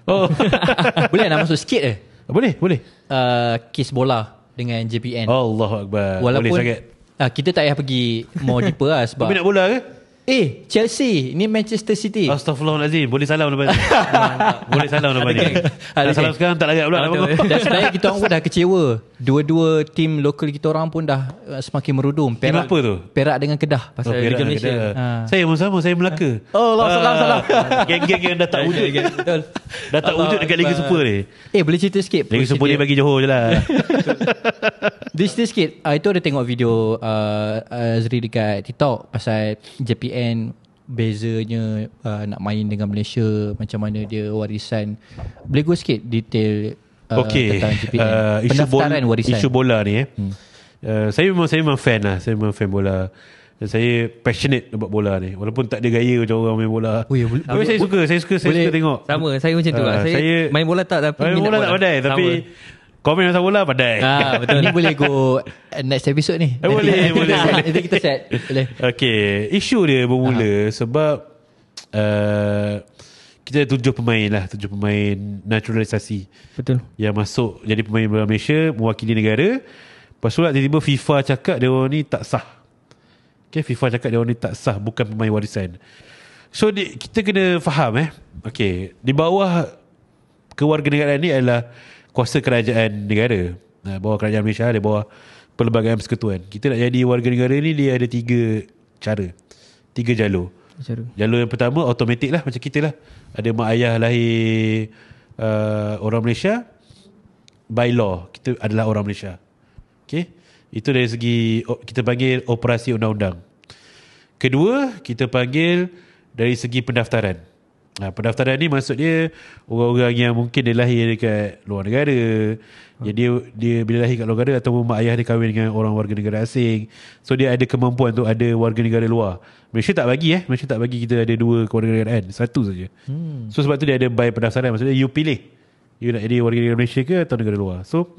Oh. Boleh nak masuk sikit ke? Boleh. Kes bola dengan JPN. Allahu Akbar. Walaupun Boleh sangat. kita tak payah pergi more deeper lah sebab Tapi nak bola ke? Chelsea ni Manchester City. Astaghfirullahalazim. Boleh salam lepas ni. Boleh salam lepas ni. Nak salam sekarang tak larat pula. Dan sebenarnya kita orang pun dah kecewa. Dua-dua tim lokal kita orang pun dah semakin merudum. Tim apa tu? Perak dengan Kedah. Pasal Liga Perak Malaysia. Saya pun sama. Saya Melaka. Oh Allah, salam. Geng-geng yang dah tak wujud. Betul. Dah tak wujud dekat Liga Super ni. Boleh cerita sikit? Liga Super ni bagi Johor je lah. Dia cerita sikit. Itu ada tengok video Azri dekat TikTok pasal JPN, bezanya nak main dengan Malaysia, macam mana dia warisan. Boleh go sikit detail tentang JPN, pendaftaran warisan. Isu bola ni saya memang fan lah. Saya memang fan bola. Dan saya passionate about bola ni. Walaupun tak ada gaya macam orang main bola. Tapi saya suka tengok. Sama, saya macam tu lah. Saya main bola tak, tapi main bola tak pandai. Tapi komen pasal bola pandai. Betul. Ni boleh go next episode ni. Boleh. Nanti kita set. Boleh. Okay, isu dia bermula sebab kita ada 7 pemain lah, 7 pemain naturalisasi. Betul. Yang masuk jadi pemain bola Malaysia, mewakili negara. Lepas tu lah tiba-tiba FIFA cakap dia orang ni tak sah. Okay, FIFA cakap dia orang ni tak sah, bukan pemain warisan. So kita kena faham okay, di bawah kewarganegaraan ni adalah kuasa kerajaan negara. Bawah kerajaan Malaysia, di bawah Perlembagaan Persekutuan. Kita nak jadi warga negara ni, dia ada 3 cara, 3 jalur. Jalur yang pertama automatik lah, macam kita lah. Ada mak ayah lahir orang Malaysia, by law kita adalah orang Malaysia. Okay, itu dari segi kita panggil operasi undang-undang. Kedua, kita panggil dari segi pendaftaran. Pendaftaran ni maksud dia orang-orang yang mungkin dia lahir dekat luar negara. Jadi dia bila lahir kat luar negara ataupun mak ayah dia kahwin dengan orang warga negara asing, so dia ada kemampuan tu ada warga negara luar. Malaysia tak bagi Malaysia tak bagi kita ada 2 kewarganegaraan, 1 saja. So sebab tu dia ada by pendaftaran. Maksudnya you pilih you nak jadi warga negara Malaysia ke atau negara luar. So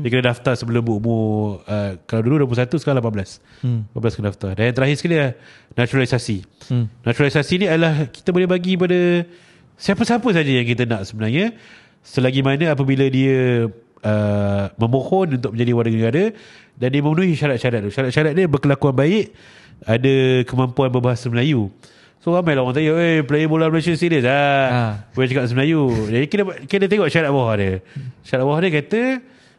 dia kena daftar sebelum umur kalau dulu 21, sekarang 18. 18 kena daftar. Dan yang terakhir sekali lah naturalisasi. Naturalisasi ni adalah kita boleh bagi pada siapa-siapa saja yang kita nak sebenarnya, selagi mana apabila dia memohon untuk menjadi warga negara dan dia memenuhi syarat-syarat tu. Syarat-syarat dia berkelakuan baik, ada kemampuan berbahasa Melayu. So ramai lah orang tanya, player bola Malaysia serius boleh cakap bahasa Melayu. Jadi kena tengok syarat bawah dia. Syarat bawah dia kata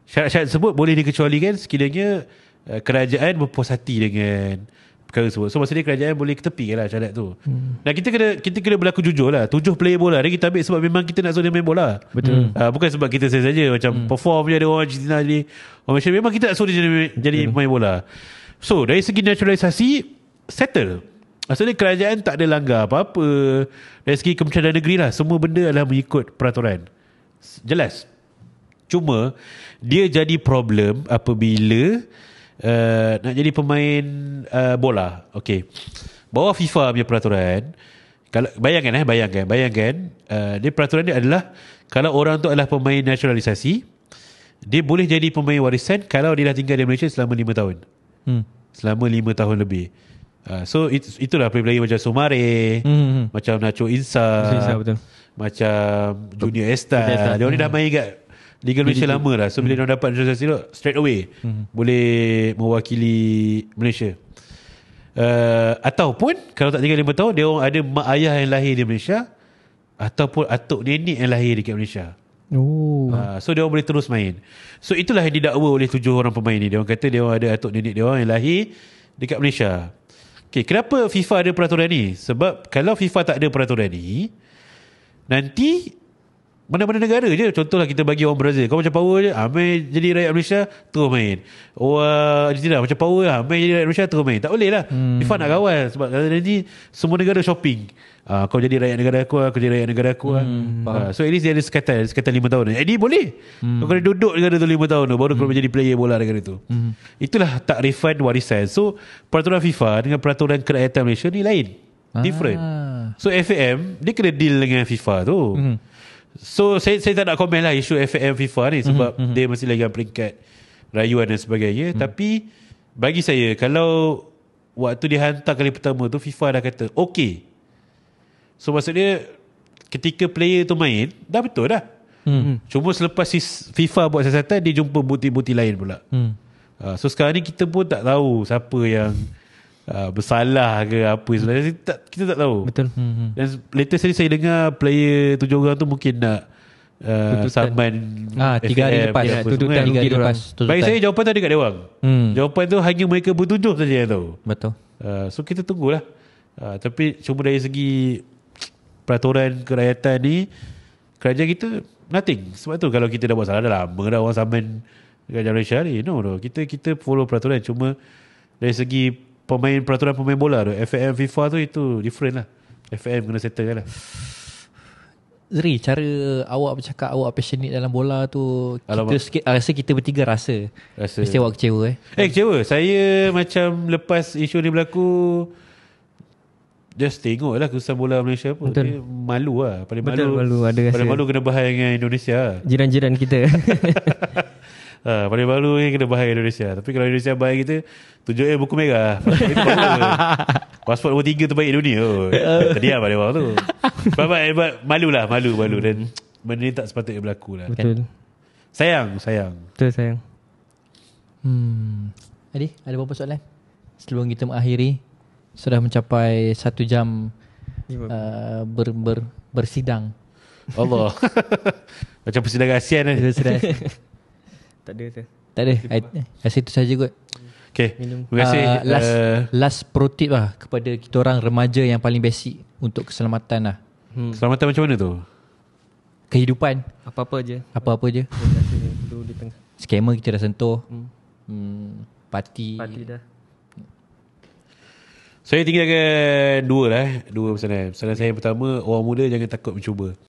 syarat-syarat tersebut boleh dikecualikan sekiranya kerajaan berpuas hati dengan perkara tersebut. So maksudnya kerajaan boleh ketepikan lah syarat tu. Dan kita kena berlaku jujur lah. 7 player bola ni kita ambil sebab memang kita nak suruh dia main bola. Betul. Bukan sebab kita saja macam perform je ada orang Argentina jadi orang Malaysia. Memang kita nak suruh dia jadi pemain bola. So dari segi naturalisasi settle. Maksudnya kerajaan tak ada langgar apa-apa. Dari segi Kementerian Dalam Negeri lah, semua benda adalah mengikut peraturan. Jelas. Cuma dia jadi problem apabila nak jadi pemain bola. Okay, bawah FIFA punya peraturan, kalau bayangkan dia peraturan dia adalah kalau orang tu adalah pemain naturalisasi, dia boleh jadi pemain warisan kalau dia dah tinggal di Malaysia selama 5 tahun. Selama 5 tahun lebih. So itulah player macam Sumare, macam Nacho Insa, betul. macam Junior Esta. Dia ni dah main kat Liga Malaysia lama dah. So bila dia dapat naturalisasi tu, straight away boleh mewakili Malaysia. Ataupun kalau tak tinggal 5 tahun, dia orang ada mak ayah yang lahir di Malaysia ataupun atuk nenek yang lahir dekat Malaysia. So dia orang boleh terus main. So itulah yang didakwa oleh 7 orang pemain ni. Dia orang kata dia orang ada atuk nenek dia orang yang lahir dekat Malaysia. Okay, kenapa FIFA ada peraturan ni? Sebab kalau FIFA tak ada peraturan ni, nanti mana-mana negara je, contohlah kita bagi orang Brazil, kau macam power je, main jadi rakyat Malaysia terus main. Orang Argentina macam power main jadi rakyat Malaysia terus main. Tak boleh lah. FIFA nak kawal sebab nanti semua negara shopping. Kau jadi rakyat negara aku, aku jadi rakyat negara aku. So at least dia ada sekatan 5 tahun. Jadi boleh. Kau kena duduk negara tu 5 tahun tu, baru kau menjadi player bola negara tu. Itulah takrifan warisan. So peraturan FIFA dengan peraturan kerakyatan Malaysia ni lain, different. So FAM dia kena deal dengan FIFA tu. So saya tak nak komen lah isu FAM FIFA ni sebab dia masih lagi peringkat rayuan dan sebagainya. Tapi bagi saya, kalau waktu dihantar kali pertama tu FIFA dah kata okay, so maksudnya ketika player tu main, dah betul dah. Cuma selepas FIFA buat siasatan, dia jumpa bukti-bukti lain pula. So sekarang ni kita pun tak tahu siapa yang bersalah ke apa sebenarnya. Kita tak tahu. Betul. Dan latest tadi saya dengar player 7 orang tu mungkin nak saman 3 hari lepas. Tuntutan 3 hari lepas. Bagi saya jawapan tu ada kat dia orang. Jawapan tu hanya mereka bertujuh saja yang tahu. Betul. So kita tunggulah. Tapi cuma dari segi peraturan kerakyatan ni, kerajaan kita nothing. Sebab tu kalau kita dah buat salah, dah lama dah orang saman dekat Malaysia ni. No. Kita follow peraturan. Cuma dari segi peraturan pemain bola tu, FAM, FIFA tu, itu different lah. FAM kena settle kan lah. Zri, cara awak bercakap awak passionate dalam bola tu, rasa kita bertiga rasa mesti awak kecewa kecewa. Saya macam lepas isu ni berlaku, just tengok lah kerusahan bola Malaysia pun. Malu lah. Paling malu ada rasa. Paling malu kena bahaya dengan Indonesia. Jiran-jiran kita. Paling malu yang kena bahaya Indonesia. Tapi kalau Indonesia bahaya kita, tunjuk buku merah. Pasport nombor 3 terbaik dunia. Terdiam pada orang tu. Malu. Dan benda ni tak sepatutnya berlaku lah. Betul. Sayang. Betul, sayang. Adi, ada berapa soalan? Sebelum kita mengakhiri, sudah mencapai 1 jam bersidang. Allah. Macam persidangan ASEAN lah. Tak ada. Tak ada. Rasa itu saja kot. Okay. Terima kasih. Last pro tip lah kepada kita orang remaja yang paling basic untuk keselamatan lah. Keselamatan macam mana tu? Kehidupan. Apa-apa je. Dulu di tengah. Scammer kita dah sentuh. Parti dah. Saya tinggalkan 2 lah. 2 pesanan. Pesanan saya yang pertama, orang muda jangan takut mencuba.